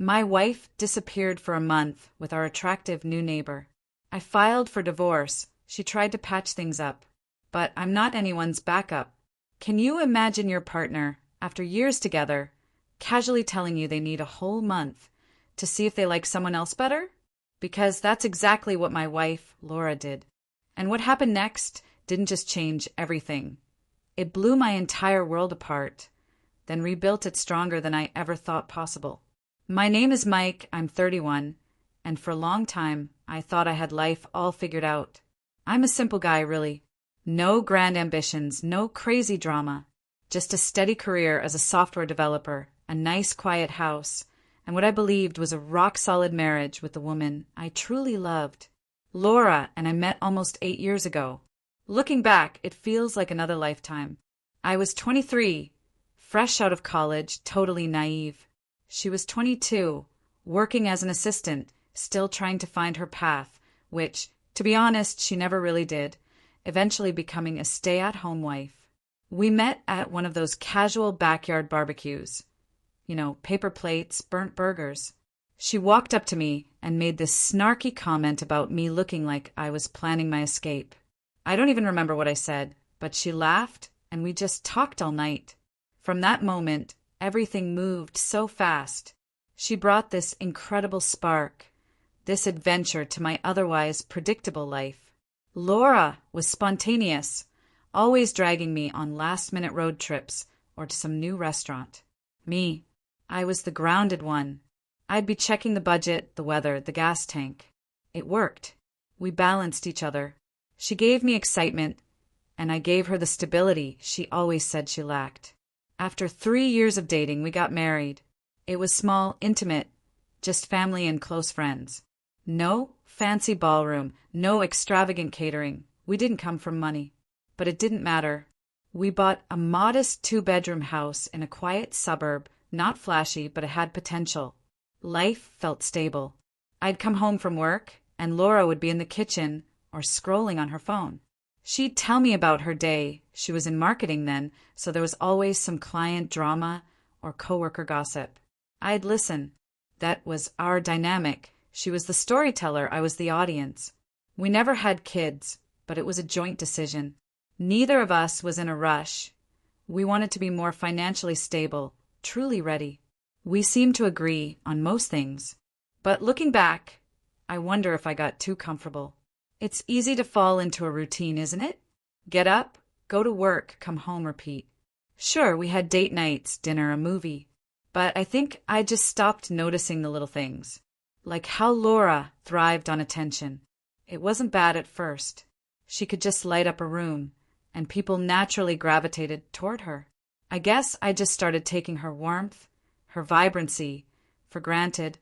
My wife disappeared for a month with our attractive new neighbor. I filed for divorce. She tried to patch things up. But I'm not anyone's backup. Can you imagine your partner, after years together, casually telling you they need a whole month to see if they like someone else better? Because that's exactly what my wife, Laura, did. And what happened next didn't just change everything. It blew my entire world apart, then rebuilt it stronger than I ever thought possible. My name is Mike, I'm 31, and for a long time, I thought I had life all figured out. I'm a simple guy, really. No grand ambitions, no crazy drama. Just a steady career as a software developer, a nice quiet house, and what I believed was a rock-solid marriage with the woman I truly loved. Laura and I met almost 8 years ago. Looking back, it feels like another lifetime. I was 23, fresh out of college, totally naive. She was 22, working as an assistant, still trying to find her path, which, to be honest, she never really did, eventually becoming a stay-at-home wife. We met at one of those casual backyard barbecues. Paper plates, burnt burgers. She walked up to me and made this snarky comment about me looking like I was planning my escape. I don't even remember what I said, but she laughed and we just talked all night. From that moment, everything moved so fast. She brought this incredible spark, this adventure to my otherwise predictable life. Laura was spontaneous, always dragging me on last-minute road trips or to some new restaurant. Me, I was the grounded one. I'd be checking the budget, the weather, the gas tank. It worked. We balanced each other. She gave me excitement, and I gave her the stability she always said she lacked. After 3 years of dating, we got married. It was small, intimate, just family and close friends. No fancy ballroom, no extravagant catering. We didn't come from money. But it didn't matter. We bought a modest 2-bedroom house in a quiet suburb, not flashy, but it had potential. Life felt stable. I'd come home from work, and Laura would be in the kitchen or scrolling on her phone. She'd tell me about her day. She was in marketing then, so there was always some client drama or coworker gossip. I'd listen. That was our dynamic. She was the storyteller, I was the audience. We never had kids, but it was a joint decision. Neither of us was in a rush. We wanted to be more financially stable, truly ready. We seemed to agree on most things. But looking back, I wonder if I got too comfortable. It's easy to fall into a routine, isn't it? Get up, go to work, come home, repeat. Sure, we had date nights, dinner, a movie. But I think I just stopped noticing the little things. Like how Laura thrived on attention. It wasn't bad at first. She could just light up a room, and people naturally gravitated toward her. I guess I just started taking her warmth, her vibrancy, for granted,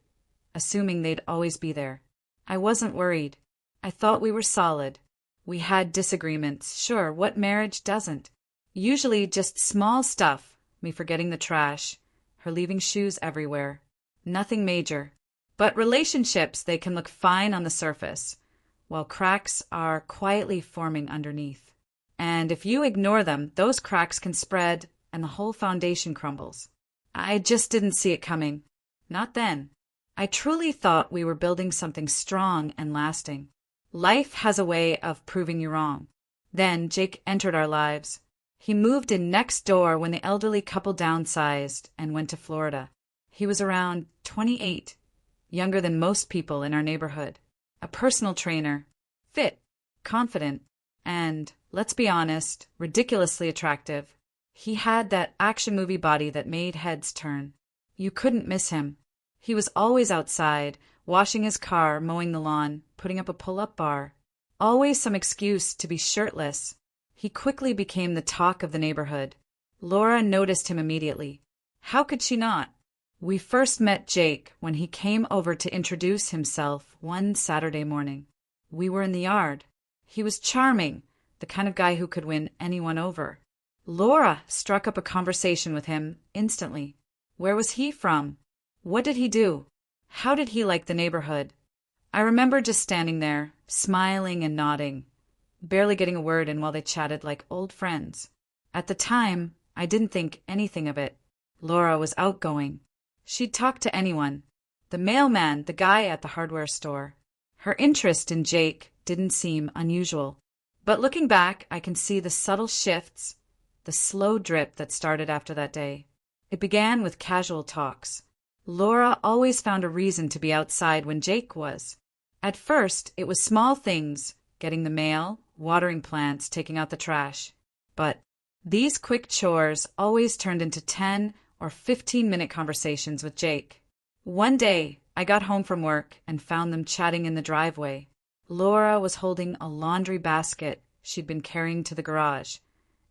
assuming they'd always be there. I wasn't worried. I thought we were solid. We had disagreements, sure, what marriage doesn't? Usually just small stuff, me forgetting the trash, her leaving shoes everywhere. Nothing major. But relationships, they can look fine on the surface, while cracks are quietly forming underneath. And if you ignore them, those cracks can spread and the whole foundation crumbles. I just didn't see it coming. Not then. I truly thought we were building something strong and lasting. Life has a way of proving you wrong. Then Jake entered our lives. He moved in next door when the elderly couple downsized and went to Florida. He was around 28, younger than most people in our neighborhood. A personal trainer, fit, confident, and, let's be honest, ridiculously attractive. He had that action movie body that made heads turn. You couldn't miss him. He was always outside, washing his car, mowing the lawn, putting up a pull-up bar. Always some excuse to be shirtless. He quickly became the talk of the neighborhood. Laura noticed him immediately. How could she not? We first met Jake when he came over to introduce himself one Saturday morning. We were in the yard. He was charming, the kind of guy who could win anyone over. Laura struck up a conversation with him instantly. Where was he from? What did he do? How did he like the neighborhood? I remember just standing there, smiling and nodding, barely getting a word in while they chatted like old friends. At the time, I didn't think anything of it. Laura was outgoing. She'd talk to anyone. The mailman, the guy at the hardware store. Her interest in Jake didn't seem unusual. But looking back, I can see the subtle shifts, the slow drip that started after that day. It began with casual talks. Laura always found a reason to be outside when Jake was. At first, it was small things, getting the mail, watering plants, taking out the trash. But these quick chores always turned into 10 or 15-minute conversations with Jake. One day, I got home from work and found them chatting in the driveway. Laura was holding a laundry basket she'd been carrying to the garage,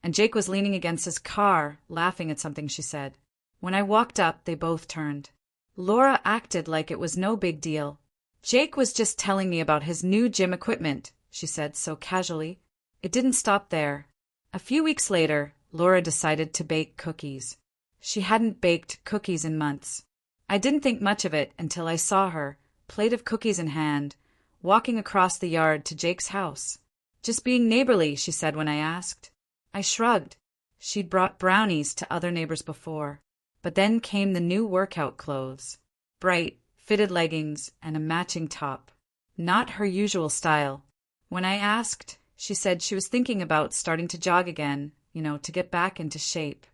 and Jake was leaning against his car, laughing at something she said. When I walked up, they both turned. Laura acted like it was no big deal. Jake was just telling me about his new gym equipment, she said so casually. It didn't stop there. A few weeks later, Laura decided to bake cookies. She hadn't baked cookies in months. I didn't think much of it until I saw her, plate of cookies in hand, walking across the yard to Jake's house. Just being neighborly, she said when I asked. I shrugged. She'd brought brownies to other neighbors before. But then came the new workout clothes. Bright, fitted leggings and a matching top. Not her usual style. When I asked, she said she was thinking about starting to jog again, to get back into shape.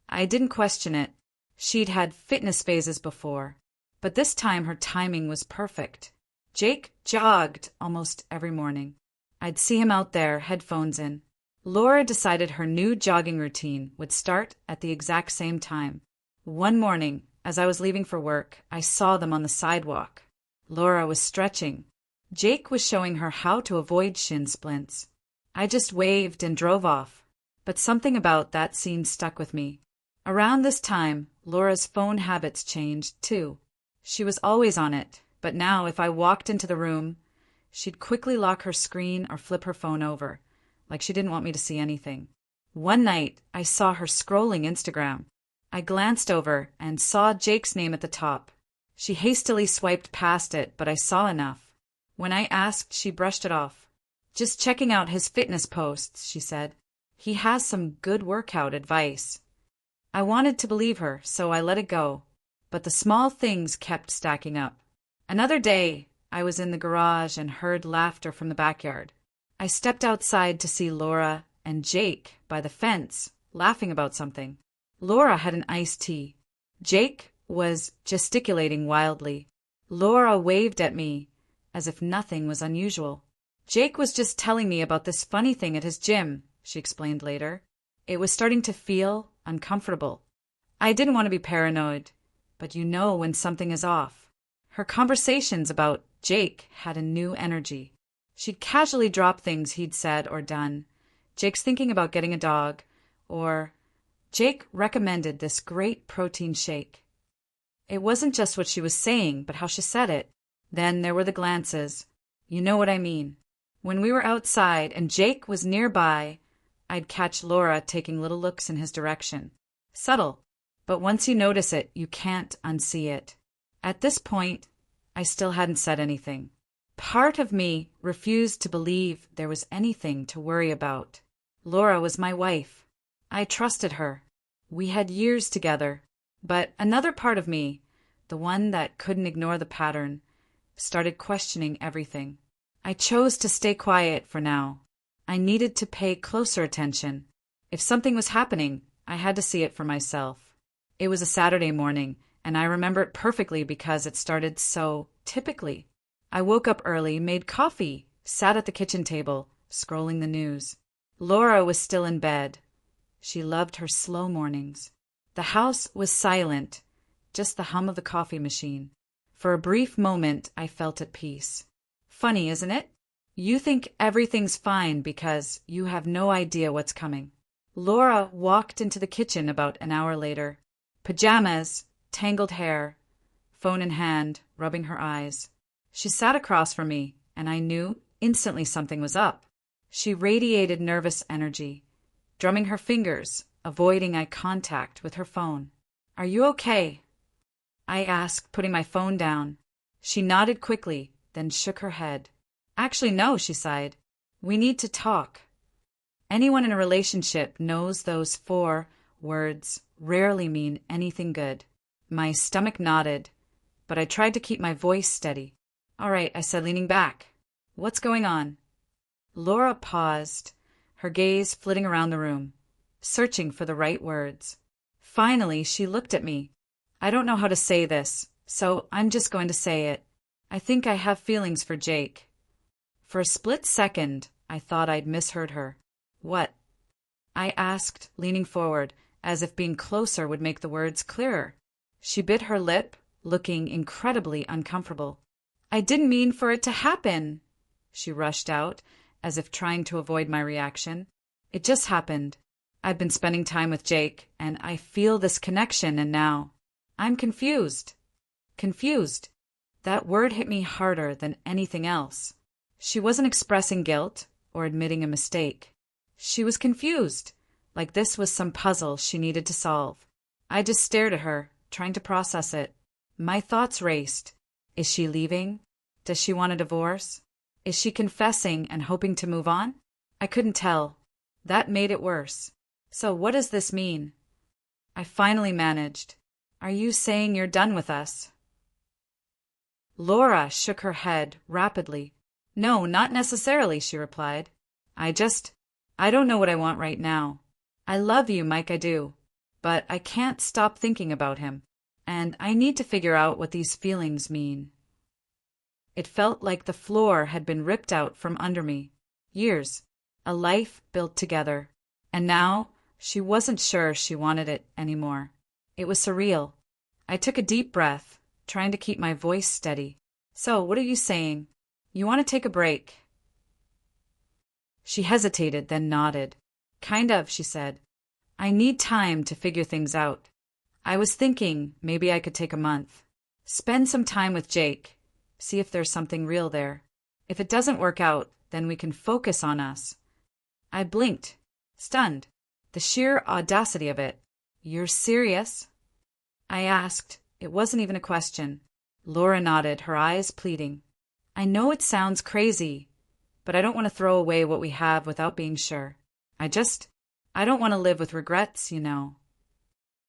I didn't question it. She'd had fitness phases before, but this time her timing was perfect. Jake jogged almost every morning. I'd see him out there, headphones in. Laura decided her new jogging routine would start at the exact same time. One morning, as I was leaving for work, I saw them on the sidewalk. Laura was stretching. Jake was showing her how to avoid shin splints. I just waved and drove off, but something about that scene stuck with me. Around this time, Laura's phone habits changed, too. She was always on it, but now if I walked into the room, she'd quickly lock her screen or flip her phone over, like she didn't want me to see anything. One night, I saw her scrolling Instagram. I glanced over and saw Jake's name at the top. She hastily swiped past it, but I saw enough. When I asked, she brushed it off. Just checking out his fitness posts, she said. He has some good workout advice. I wanted to believe her, so I let it go. But the small things kept stacking up. Another day, I was in the garage and heard laughter from the backyard. I stepped outside to see Laura and Jake by the fence, laughing about something. Laura had an iced tea. Jake was gesticulating wildly. Laura waved at me as if nothing was unusual. Jake was just telling me about this funny thing at his gym, she explained later. It was starting to feel uncomfortable. I didn't want to be paranoid, but you know when something is off. Her conversations about Jake had a new energy. She'd casually drop things he'd said or done. Jake's thinking about getting a dog, or Jake recommended this great protein shake. It wasn't just what she was saying, but how she said it. Then there were the glances. You know what I mean. When we were outside and Jake was nearby, I'd catch Laura taking little looks in his direction. Subtle, but once you notice it, you can't unsee it. At this point, I still hadn't said anything. Part of me refused to believe there was anything to worry about. Laura was my wife. I trusted her. We had years together. But another part of me, the one that couldn't ignore the pattern, started questioning everything. I chose to stay quiet for now. I needed to pay closer attention. If something was happening, I had to see it for myself. It was a Saturday morning, and I remember it perfectly because it started so typically. I woke up early, made coffee, sat at the kitchen table, scrolling the news. Laura was still in bed. She loved her slow mornings. The house was silent, just the hum of the coffee machine. For a brief moment, I felt at peace. Funny, isn't it? You think everything's fine because you have no idea what's coming. Laura walked into the kitchen about an hour later. Pajamas, tangled hair, phone in hand, rubbing her eyes. She sat across from me, and I knew instantly something was up. She radiated nervous energy, drumming her fingers, avoiding eye contact with her phone. "Are you okay?" I asked, putting my phone down. She nodded quickly, then shook her head. "Actually, no," she sighed. "We need to talk." Anyone in a relationship knows those 4 words rarely mean anything good. My stomach knotted. but I tried to keep my voice steady. "All right," I said, leaning back. "What's going on?" Laura paused, her gaze flitting around the room, searching for the right words. Finally, she looked at me. "I don't know how to say this, so I'm just going to say it. I think I have feelings for Jake." For a split second, I thought I'd misheard her. "What?" I asked, leaning forward, as if being closer would make the words clearer. She bit her lip, looking incredibly uncomfortable. "I didn't mean for it to happen," she rushed out, as if trying to avoid my reaction. "It just happened. I've been spending time with Jake, and I feel this connection, and now I'm confused." Confused. That word hit me harder than anything else. She wasn't expressing guilt or admitting a mistake. She was confused, like this was some puzzle she needed to solve. I just stared at her, trying to process it. My thoughts raced. Is she leaving? Does she want a divorce? Is she confessing and hoping to move on? I couldn't tell. That made it worse. "So what does this mean?" I finally managed. "Are you saying you're done with us?" Laura shook her head rapidly. "No, not necessarily," she replied. I don't know what I want right now. I love you, Mike, I do. But I can't stop thinking about him. And I need to figure out what these feelings mean." It felt like the floor had been ripped out from under me. Years. A life built together. And now she wasn't sure she wanted it anymore. It was surreal. I took a deep breath, trying to keep my voice steady. "So, what are you saying? You want to take a break?" She hesitated, then nodded. "Kind of," she said. "I need time to figure things out. I was thinking maybe I could take a month. Spend some time with Jake. See if there's something real there. If it doesn't work out, then we can focus on us." I blinked, stunned. The sheer audacity of it. "You're serious?" I asked. It wasn't even a question. Laura nodded, her eyes pleading. "I know it sounds crazy, but I don't want to throw away what we have without being sure. I don't want to live with regrets, you know."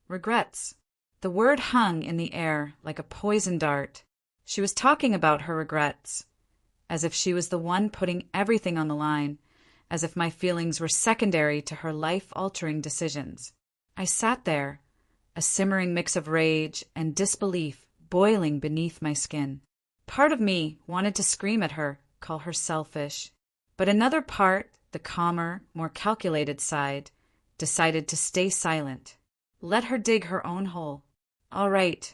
Regrets. The word hung in the air like a poison dart. She was talking about her regrets, as if she was the one putting everything on the line, as if my feelings were secondary to her life-altering decisions. I sat there, a simmering mix of rage and disbelief boiling beneath my skin. Part of me wanted to scream at her, call her selfish. But another part, the calmer, more calculated side, decided to stay silent. Let her dig her own hole. "All right,"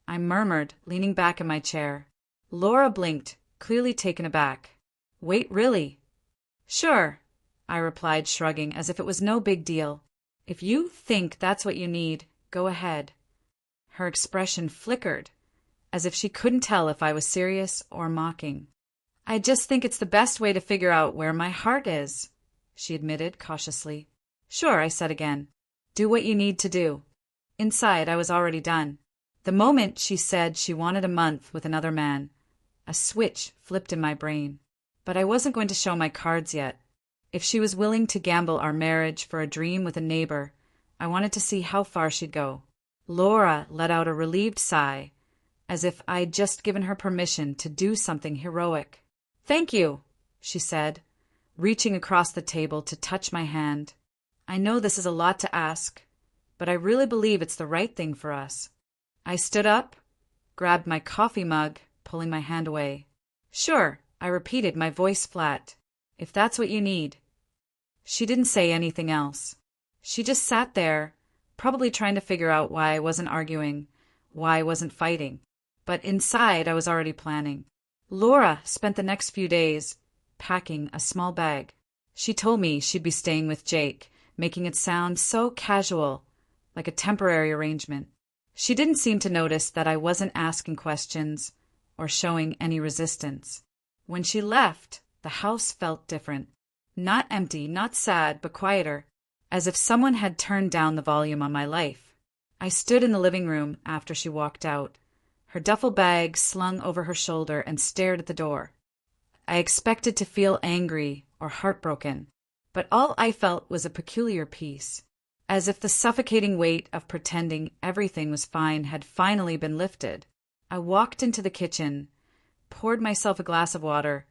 I murmured, leaning back in my chair. Laura blinked, clearly taken aback. "Wait, really?" "Sure," I replied, shrugging, as if it was no big deal. "If you think that's what you need, go ahead." Her expression flickered, as if she couldn't tell if I was serious or mocking. "I just think it's the best way to figure out where my heart is," she admitted cautiously. "Sure," I said again. "Do what you need to do." Inside, I was already done. The moment she said she wanted a month with another man, a switch flipped in my brain. But I wasn't going to show my cards yet. If she was willing to gamble our marriage for a dream with a neighbor, I wanted to see how far she'd go. Laura let out a relieved sigh, as if I'd just given her permission to do something heroic. "Thank you," she said, reaching across the table to touch my hand. "I know this is a lot to ask, but I really believe it's the right thing for us." I stood up, grabbed my coffee mug, pulling my hand away. "Sure," I repeated, my voice flat. "If that's what you need." She didn't say anything else. She just sat there, probably trying to figure out why I wasn't arguing, why I wasn't fighting. But inside, I was already planning. Laura spent the next few days packing a small bag. She told me she'd be staying with Jake, making it sound so casual, like a temporary arrangement. She didn't seem to notice that I wasn't asking questions or showing any resistance. When she left, the house felt different. Not empty, not sad, but quieter, as if someone had turned down the volume on my life. I stood in the living room after she walked out, her duffel bag slung over her shoulder, and stared at the door. I expected to feel angry or heartbroken, but all I felt was a peculiar peace, as if the suffocating weight of pretending everything was fine had finally been lifted. I walked into the kitchen, poured myself a glass of water,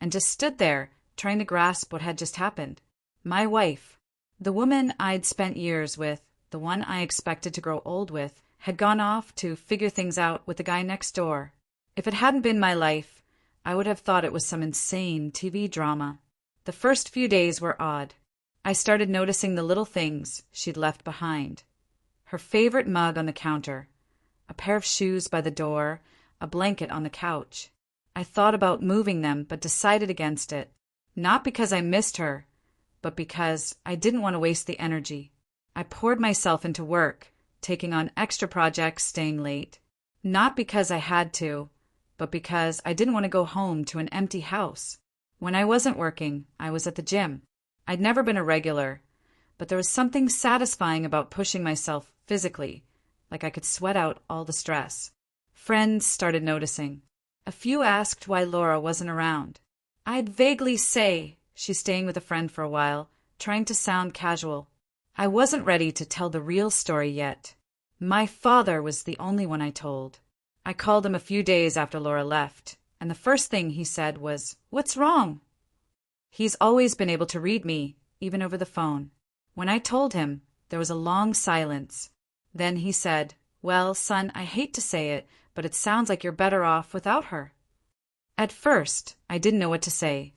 and just stood there, trying to grasp what had just happened. My wife, the woman I'd spent years with, the one I expected to grow old with, had gone off to figure things out with the guy next door. If it hadn't been my life, I would have thought it was some insane TV drama. The first few days were odd. I started noticing the little things she'd left behind. Her favorite mug on the counter, a pair of shoes by the door, a blanket on the couch. I thought about moving them, but decided against it. Not because I missed her, but because I didn't want to waste the energy. I poured myself into work, taking on extra projects, staying late. Not because I had to, but because I didn't want to go home to an empty house. When I wasn't working, I was at the gym. I'd never been a regular, but there was something satisfying about pushing myself physically, like I could sweat out all the stress. Friends started noticing. A few asked why Laura wasn't around. I'd vaguely say she's staying with a friend for a while, trying to sound casual. I wasn't ready to tell the real story yet. My father was the only one I told. I called him a few days after Laura left, and the first thing he said was, "What's wrong?" He's always been able to read me, even over the phone. When I told him, there was a long silence. Then he said, "Well, son, I hate to say it, but it sounds like you're better off without her." At first, I didn't know what to say.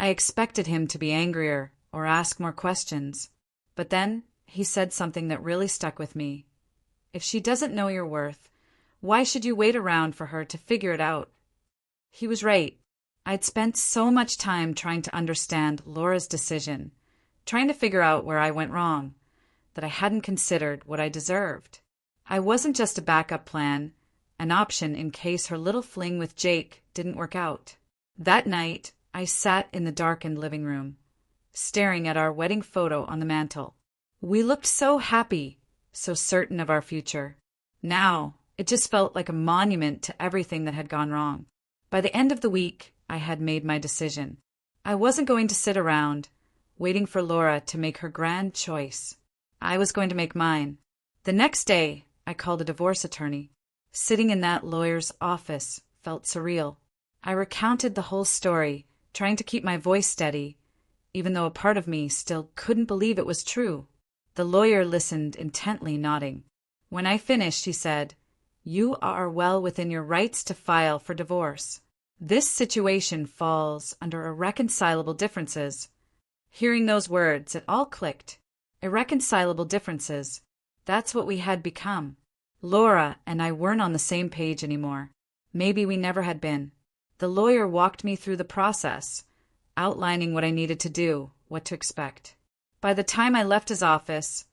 I expected him to be angrier or ask more questions. But then he said something that really stuck with me. "If she doesn't know your worth, why should you wait around for her to figure it out?" He was right. I'd spent so much time trying to understand Laura's decision, trying to figure out where I went wrong, that I hadn't considered what I deserved. I wasn't just a backup plan, an option in case her little fling with Jake didn't work out. That night, I sat in the darkened living room, staring at our wedding photo on the mantel. We looked so happy, so certain of our future. Now, it just felt like a monument to everything that had gone wrong. By the end of the week, I had made my decision. I wasn't going to sit around, waiting for Laura to make her grand choice. I was going to make mine. The next day, I called a divorce attorney. Sitting in that lawyer's office felt surreal. I recounted the whole story, trying to keep my voice steady, even though a part of me still couldn't believe it was true. The lawyer listened intently, nodding. When I finished, he said, "You are well within your rights to file for divorce. This situation falls under irreconcilable differences." Hearing those words, it all clicked. Irreconcilable differences. That's what we had become. Laura and I weren't on the same page anymore. Maybe we never had been. The lawyer walked me through the process, outlining what I needed to do, what to expect. By the time I left his office,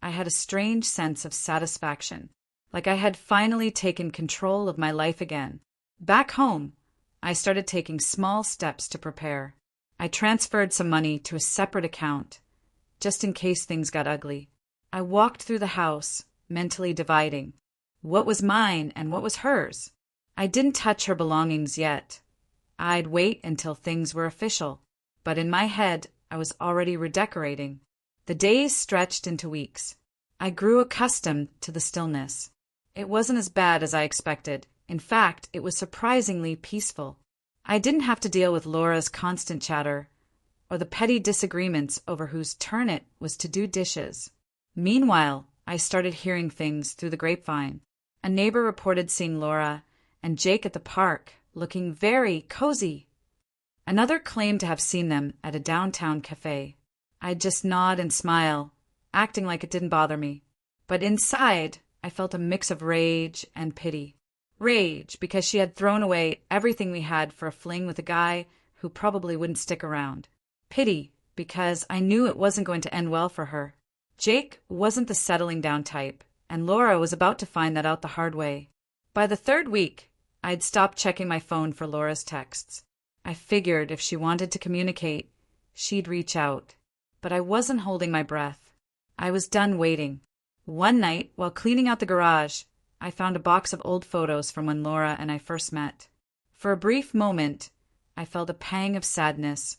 I had a strange sense of satisfaction, like I had finally taken control of my life again. Back home, I started taking small steps to prepare. I transferred some money to a separate account, just in case things got ugly. I walked through the house, mentally dividing what was mine and what was hers. I didn't touch her belongings yet. I'd wait until things were official. But in my head, I was already redecorating. The days stretched into weeks. I grew accustomed to the stillness. It wasn't as bad as I expected. In fact, it was surprisingly peaceful. I didn't have to deal with Laura's constant chatter, or the petty disagreements over whose turn it was to do dishes. Meanwhile, I started hearing things through the grapevine. A neighbor reported seeing Laura and Jake at the park, looking very cozy. Another claimed to have seen them at a downtown cafe. I'd just nod and smile, acting like it didn't bother me. But inside, I felt a mix of rage and pity. Rage because she had thrown away everything we had for a fling with a guy who probably wouldn't stick around. Pity because I knew it wasn't going to end well for her. Jake wasn't the settling down type, and Laura was about to find that out the hard way. By the third week, I'd stopped checking my phone for Laura's texts. I figured if she wanted to communicate, she'd reach out. But I wasn't holding my breath. I was done waiting. One night, while cleaning out the garage, I found a box of old photos from when Laura and I first met. For a brief moment, I felt a pang of sadness,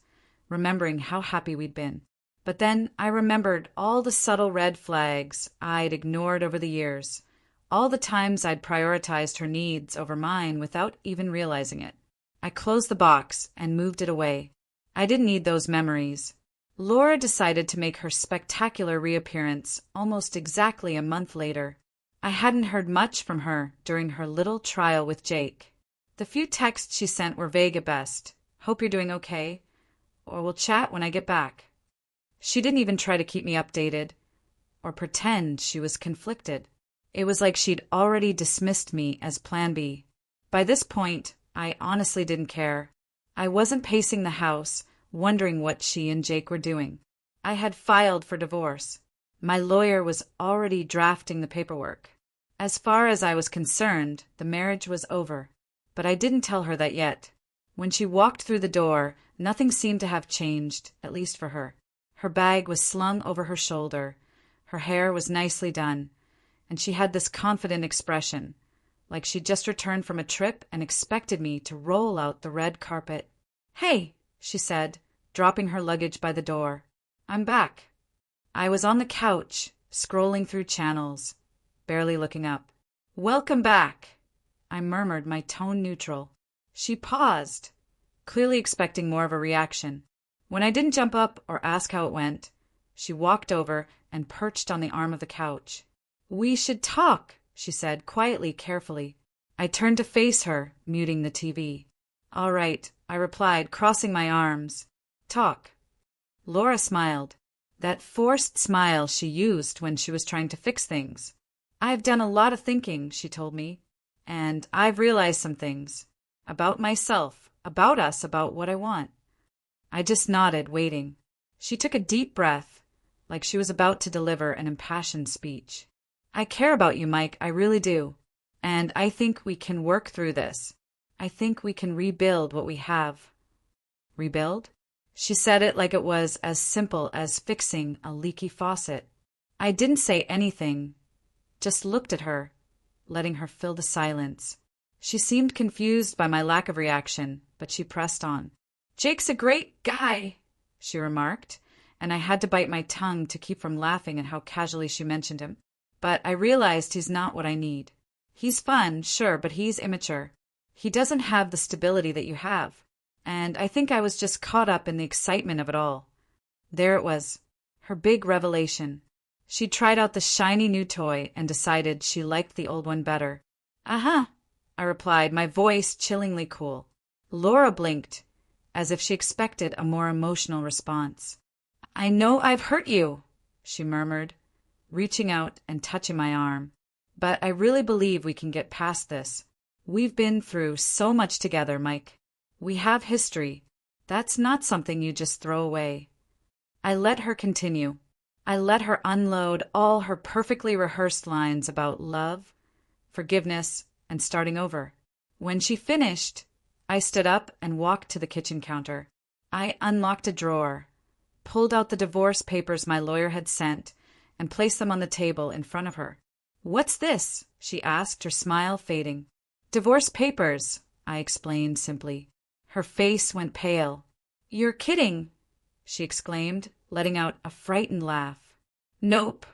remembering how happy we'd been. But then I remembered all the subtle red flags I'd ignored over the years, All the times I'd prioritized her needs over mine without even realizing it. I closed the box and moved it away. I didn't need those memories. Laura decided to make her spectacular reappearance almost exactly a month later. I hadn't heard much from her during her little trial with Jake. The few texts she sent were vague at best. Hope you're doing okay, or we'll chat when I get back. She didn't even try to keep me updated, or pretend she was conflicted. It was like she'd already dismissed me as Plan B. By this point, I honestly didn't care. I wasn't pacing the house, wondering what she and Jake were doing. I had filed for divorce. My lawyer was already drafting the paperwork. As far as I was concerned, the marriage was over. But I didn't tell her that yet. When she walked through the door, nothing seemed to have changed, at least for her. Her bag was slung over her shoulder. Her hair was nicely done. And she had this confident expression, like she'd just returned from a trip and expected me to roll out the red carpet. "Hey," she said, dropping her luggage by the door. "I'm back." I was on the couch, scrolling through channels, barely looking up. "Welcome back," I murmured, my tone neutral. She paused, clearly expecting more of a reaction. When I didn't jump up or ask how it went, she walked over and perched on the arm of the couch. "We should talk," she said, quietly, carefully. I turned to face her, muting the TV. "All right," I replied, crossing my arms. "Talk." Laura smiled. That forced smile she used when she was trying to fix things. "I've done a lot of thinking," she told me. "And I've realized some things. About myself, about us, about what I want." I just nodded, waiting. She took a deep breath, like she was about to deliver an impassioned speech. "I care about you, Mike, I really do. And I think we can work through this. I think we can rebuild what we have." "Rebuild?" She said it like it was as simple as fixing a leaky faucet. I didn't say anything, just looked at her, letting her fill the silence. She seemed confused by my lack of reaction, but she pressed on. "Jake's a great guy," she remarked, and I had to bite my tongue to keep from laughing at how casually she mentioned him. But I realized he's not what I need. He's fun, sure, but he's immature. He doesn't have the stability that you have. And I think I was just caught up in the excitement of it all. There it was, her big revelation. She tried out the shiny new toy and decided she liked the old one better. "Uh-huh," I replied, my voice chillingly cool. Laura blinked, as if she expected a more emotional response. "I know I've hurt you," she murmured, reaching out and touching my arm. "But I really believe we can get past this. We've been through so much together, Mike. We have history. That's not something you just throw away." I let her continue. I let her unload all her perfectly rehearsed lines about love, forgiveness, and starting over. When she finished, I stood up and walked to the kitchen counter. I unlocked a drawer, pulled out the divorce papers my lawyer had sent, and placed them on the table in front of her. "What's this?" she asked, her smile fading. "Divorce papers," I explained simply. Her face went pale. "You're kidding," she exclaimed, letting out a frightened laugh. "Nope,"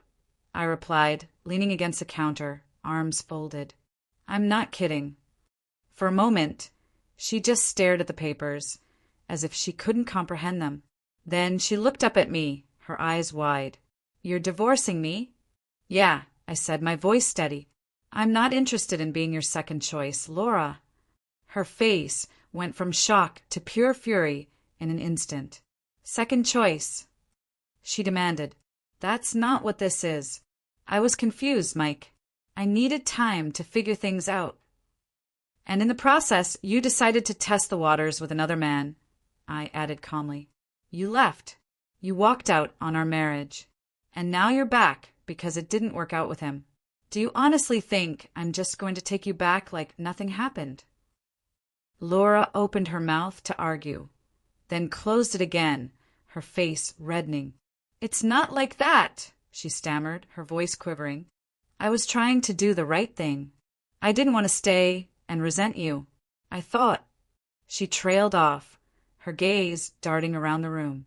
I replied, leaning against the counter, arms folded. "I'm not kidding." For a moment, she just stared at the papers, as if she couldn't comprehend them. Then she looked up at me, her eyes wide. "You're divorcing me?" "Yeah," I said, my voice steady. "I'm not interested in being your second choice, Laura." Her face went from shock to pure fury in an instant. "Second choice," she demanded. "That's not what this is." I was confused, Mike. I needed time to figure things out. "And in the process, you decided to test the waters with another man," I added calmly. "You left. You walked out on our marriage. And now you're back because it didn't work out with him. Do you honestly think I'm just going to take you back like nothing happened?" Laura opened her mouth to argue, then closed it again, her face reddening. "It's not like that," she stammered, her voice quivering. "I was trying to do the right thing. I didn't want to stay and resent you. I thought—" She trailed off, her gaze darting around the room.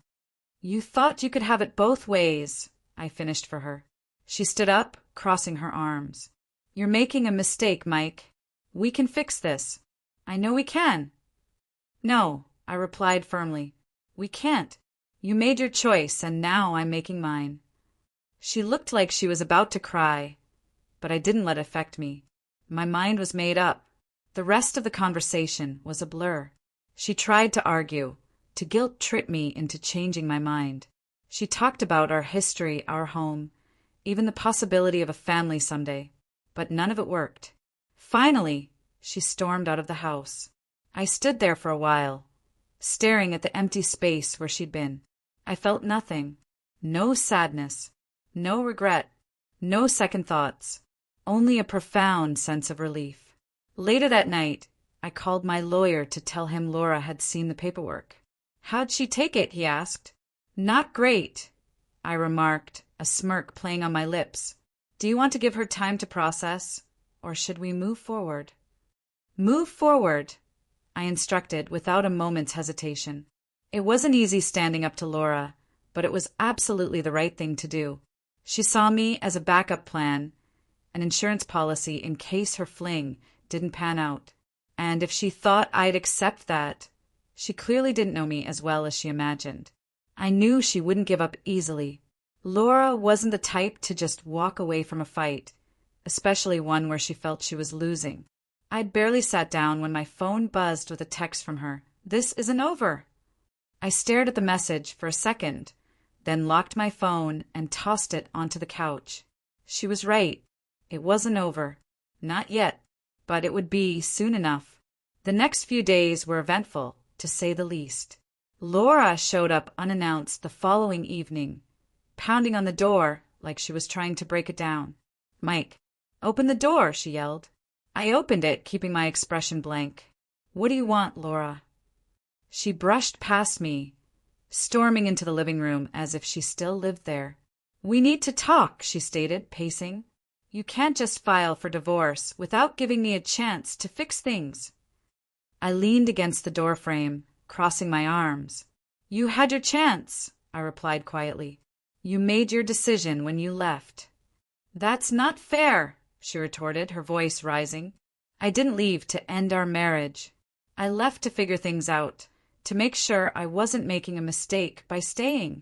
"You thought you could have it both ways," I finished for her. She stood up, crossing her arms. You're making a mistake, Mike. We can fix this. I know we can. No, I replied firmly. We can't. You made your choice, and now I'm making mine. She looked like she was about to cry, but I didn't let it affect me. My mind was made up. The rest of the conversation was a blur. She tried to argue, to guilt-trip me into changing my mind. She talked about our history, our home, even the possibility of a family someday, but none of it worked. Finally, she stormed out of the house. I stood there for a while, staring at the empty space where she'd been. I felt nothing. No sadness. No regret. No second thoughts. Only a profound sense of relief. Later that night, I called my lawyer to tell him Laura had seen the paperwork. How'd she take it? He asked. Not great, I remarked, a smirk playing on my lips. Do you want to give her time to process, or should we move forward? Move forward, I instructed without a moment's hesitation. It wasn't easy standing up to Laura, but it was absolutely the right thing to do. She saw me as a backup plan, an insurance policy in case her fling didn't pan out. And if she thought I'd accept that, she clearly didn't know me as well as she imagined. I knew she wouldn't give up easily. Laura wasn't the type to just walk away from a fight, especially one where she felt she was losing. I'd barely sat down when my phone buzzed with a text from her. This isn't over. I stared at the message for a second, then locked my phone and tossed it onto the couch. She was right. It wasn't over. Not yet, but it would be soon enough. The next few days were eventful, to say the least. Laura showed up unannounced the following evening, pounding on the door like she was trying to break it down. Mike, open the door, she yelled. I opened it, keeping my expression blank. What do you want, Laura? She brushed past me, storming into the living room as if she still lived there. We need to talk, she stated, pacing. You can't just file for divorce without giving me a chance to fix things. I leaned against the doorframe, crossing my arms. You had your chance, I replied quietly. You made your decision when you left. That's not fair, she retorted, her voice rising. I didn't leave to end our marriage. I left to figure things out, to make sure I wasn't making a mistake by staying.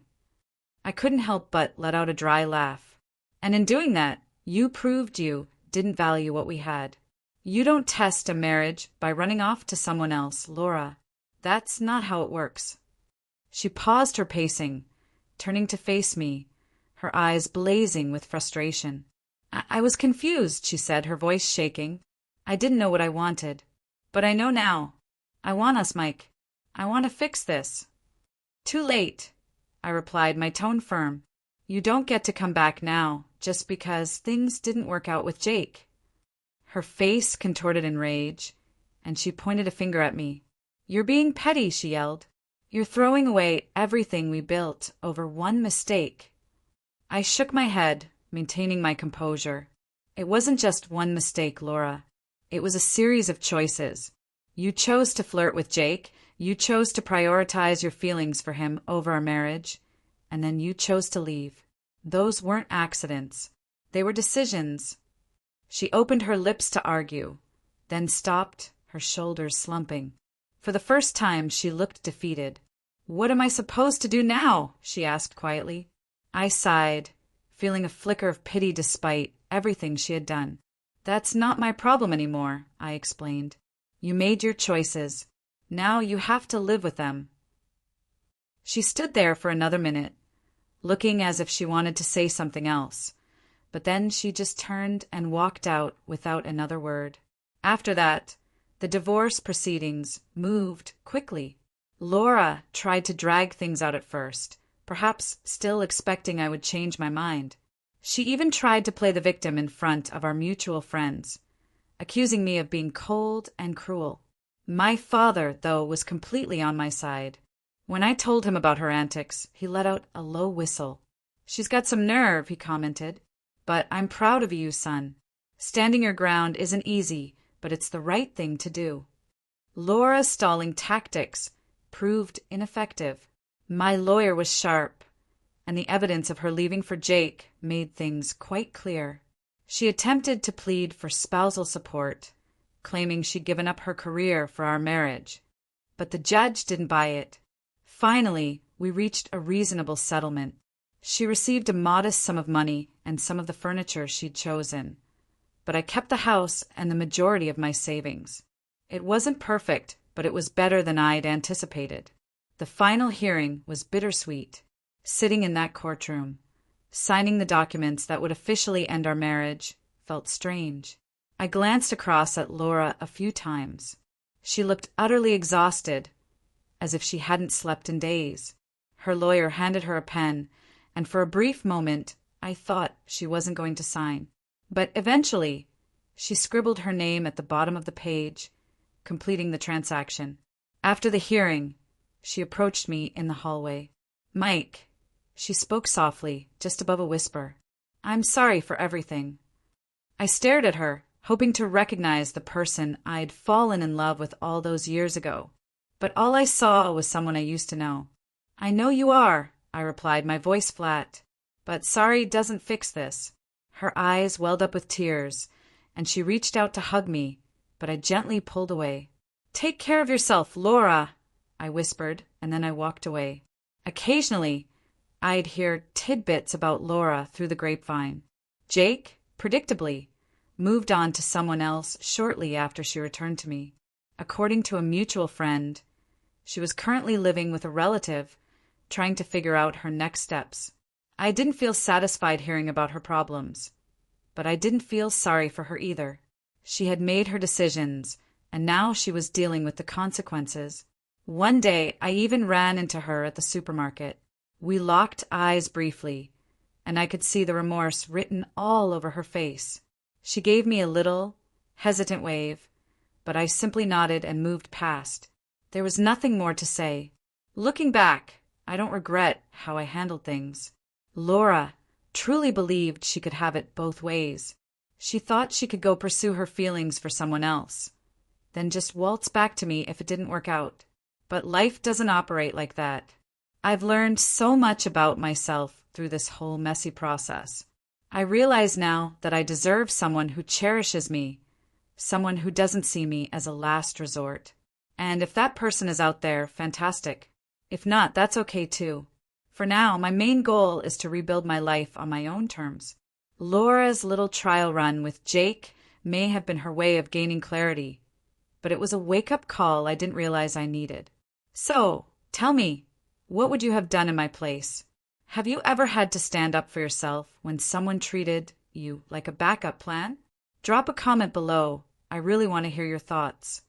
I couldn't help but let out a dry laugh. And in doing that, you proved you didn't value what we had. You don't test a marriage by running off to someone else, Laura. That's not how it works. She paused her pacing, turning to face me, her eyes blazing with frustration. I was confused, she said, her voice shaking. I didn't know what I wanted. But I know now. I want us, Mike. I want to fix this. Too late, I replied, my tone firm. You don't get to come back now, just because things didn't work out with Jake. Her face contorted in rage, and she pointed a finger at me. You're being petty, she yelled. You're throwing away everything we built over one mistake. I shook my head, maintaining my composure. It wasn't just one mistake, Laura. It was a series of choices. You chose to flirt with Jake, you chose to prioritize your feelings for him over our marriage, and then you chose to leave. Those weren't accidents. They were decisions. She opened her lips to argue, then stopped, her shoulders slumping. For the first time, she looked defeated. What am I supposed to do now? She asked quietly. I sighed, feeling a flicker of pity despite everything she had done. That's not my problem anymore, I explained. You made your choices. Now you have to live with them. She stood there for another minute, looking as if she wanted to say something else, but then she just turned and walked out without another word. After that, the divorce proceedings moved quickly. Laura tried to drag things out at first, perhaps still expecting I would change my mind. She even tried to play the victim in front of our mutual friends, accusing me of being cold and cruel. My father, though, was completely on my side. When I told him about her antics, he let out a low whistle. She's got some nerve, he commented. But I'm proud of you, son. Standing your ground isn't easy, but it's the right thing to do. Laura's stalling tactics proved ineffective. My lawyer was sharp, and the evidence of her leaving for Jake made things quite clear. She attempted to plead for spousal support, claiming she'd given up her career for our marriage. But the judge didn't buy it. Finally, we reached a reasonable settlement. She received a modest sum of money and some of the furniture she'd chosen, but I kept the house and the majority of my savings. It wasn't perfect, but it was better than I'd anticipated. The final hearing was bittersweet. Sitting in that courtroom, signing the documents that would officially end our marriage, felt strange. I glanced across at Laura a few times. She looked utterly exhausted, as if she hadn't slept in days. Her lawyer handed her a pen, and for a brief moment I thought she wasn't going to sign. But eventually, she scribbled her name at the bottom of the page, completing the transaction. After the hearing, she approached me in the hallway. "Mike," she spoke softly, just above a whisper. "I'm sorry for everything." I stared at her, hoping to recognize the person I'd fallen in love with all those years ago. But all I saw was someone I used to know. "I know you are," I replied, my voice flat. "But sorry doesn't fix this." Her eyes welled up with tears, and she reached out to hug me, but I gently pulled away. "Take care of yourself, Laura," I whispered, and then I walked away. Occasionally, I'd hear tidbits about Laura through the grapevine. Jake, predictably, moved on to someone else shortly after she returned to me. According to a mutual friend, she was currently living with a relative, trying to figure out her next steps. I didn't feel satisfied hearing about her problems, but I didn't feel sorry for her either. She had made her decisions, and now she was dealing with the consequences. One day, I even ran into her at the supermarket. We locked eyes briefly, and I could see the remorse written all over her face. She gave me a little, hesitant wave, but I simply nodded and moved past. There was nothing more to say. Looking back, I don't regret how I handled things. Laura truly believed she could have it both ways. She thought she could go pursue her feelings for someone else, then just waltz back to me if it didn't work out. But life doesn't operate like that. I've learned so much about myself through this whole messy process. I realize now that I deserve someone who cherishes me, someone who doesn't see me as a last resort. And if that person is out there, fantastic. If not, that's okay too. For now, my main goal is to rebuild my life on my own terms. Laura's little trial run with Jake may have been her way of gaining clarity, but it was a wake-up call I didn't realize I needed. So, tell me, what would you have done in my place? Have you ever had to stand up for yourself when someone treated you like a backup plan? Drop a comment below. I really want to hear your thoughts.